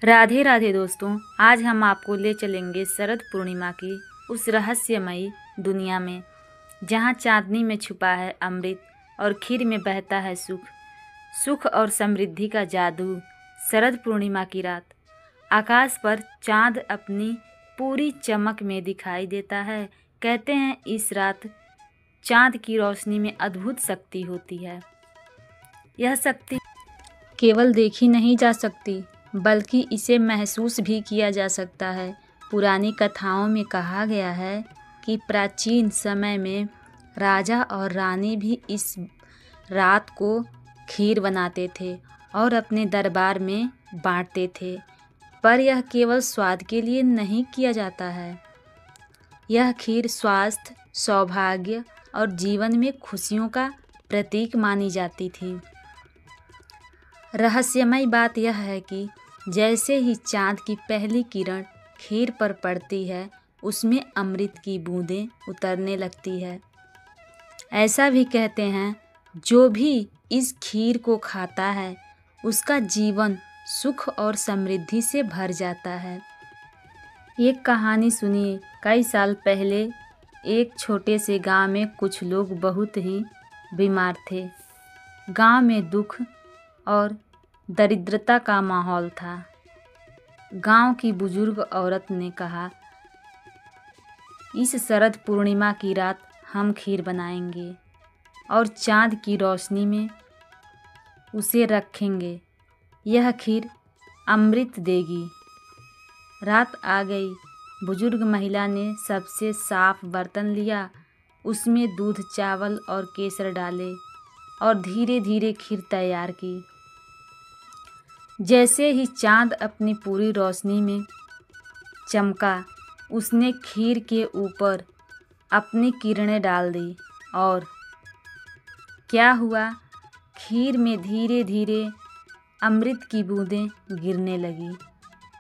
राधे राधे दोस्तों, आज हम आपको ले चलेंगे शरद पूर्णिमा की उस रहस्यमयी दुनिया में जहाँ चांदनी में छुपा है अमृत और खीर में बहता है सुख। सुख और समृद्धि का जादू। शरद पूर्णिमा की रात आकाश पर चांद अपनी पूरी चमक में दिखाई देता है। कहते हैं इस रात चांद की रोशनी में अद्भुत शक्ति होती है। यह शक्ति केवल देखी नहीं जा सकती बल्कि इसे महसूस भी किया जा सकता है। पुरानी कथाओं में कहा गया है कि प्राचीन समय में राजा और रानी भी इस रात को खीर बनाते थे और अपने दरबार में बांटते थे। पर यह केवल स्वाद के लिए नहीं किया जाता है। यह खीर स्वास्थ्य, सौभाग्य और जीवन में खुशियों का प्रतीक मानी जाती थी। रहस्यमय बात यह है कि जैसे ही चांद की पहली किरण खीर पर पड़ती है, उसमें अमृत की बूंदें उतरने लगती है। ऐसा भी कहते हैं, जो भी इस खीर को खाता है, उसका जीवन सुख और समृद्धि से भर जाता है। एक कहानी सुनिए। कई साल पहले एक छोटे से गांव में कुछ लोग बहुत ही बीमार थे। गांव में दुख और दरिद्रता का माहौल था। गांव की बुजुर्ग औरत ने कहा, इस शरद पूर्णिमा की रात हम खीर बनाएंगे और चांद की रोशनी में उसे रखेंगे। यह खीर अमृत देगी। रात आ गई। बुजुर्ग महिला ने सबसे साफ बर्तन लिया, उसमें दूध, चावल और केसर डाले और धीरे धीरे खीर तैयार की। जैसे ही चांद अपनी पूरी रोशनी में चमका, उसने खीर के ऊपर अपनी किरणें डाल दी और क्या हुआ, खीर में धीरे धीरे अमृत की बूंदें गिरने लगी।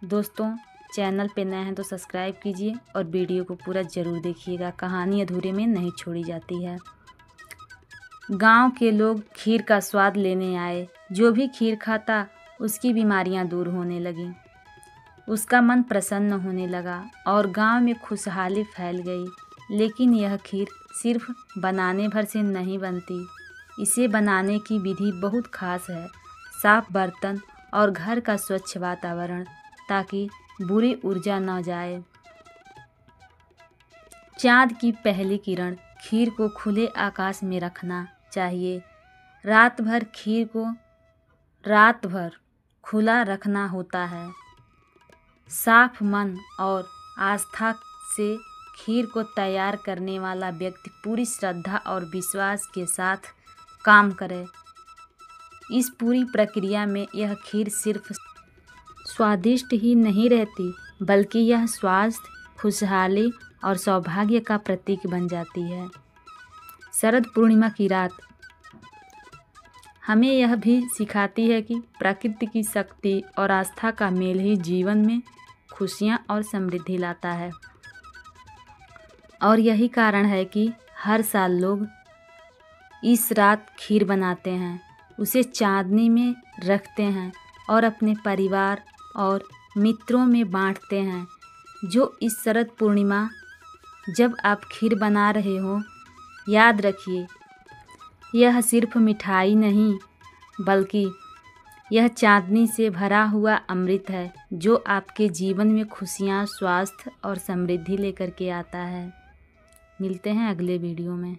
दोस्तों, चैनल पे नए हैं तो सब्सक्राइब कीजिए और वीडियो को पूरा ज़रूर देखिएगा। कहानी अधूरे में नहीं छोड़ी जाती है। गांव के लोग खीर का स्वाद लेने आए। जो भी खीर खाता, उसकी बीमारियां दूर होने लगीं। उसका मन प्रसन्न होने लगा और गांव में खुशहाली फैल गई। लेकिन यह खीर सिर्फ बनाने भर से नहीं बनती। इसे बनाने की विधि बहुत खास है। साफ बर्तन और घर का स्वच्छ वातावरण, ताकि बुरी ऊर्जा न जाए। चांद की पहली किरण खीर को खुले आकाश में रखना चाहिए। रात भर खुला रखना होता है। साफ मन और आस्था से खीर को तैयार करने वाला व्यक्ति पूरी श्रद्धा और विश्वास के साथ काम करे। इस पूरी प्रक्रिया में यह खीर सिर्फ स्वादिष्ट ही नहीं रहती, बल्कि यह स्वास्थ्य, खुशहाली और सौभाग्य का प्रतीक बन जाती है। शरद पूर्णिमा की रात हमें यह भी सिखाती है कि प्रकृति की शक्ति और आस्था का मेल ही जीवन में खुशियाँ और समृद्धि लाता है। और यही कारण है कि हर साल लोग इस रात खीर बनाते हैं, उसे चांदनी में रखते हैं और अपने परिवार और मित्रों में बांटते हैं। जो इस शरद पूर्णिमा जब आप खीर बना रहे हो, याद रखिए, यह सिर्फ मिठाई नहीं, बल्कि यह चांदनी से भरा हुआ अमृत है, जो आपके जीवन में खुशियाँ, स्वास्थ्य और समृद्धि लेकर के आता है। मिलते हैं अगले वीडियो में।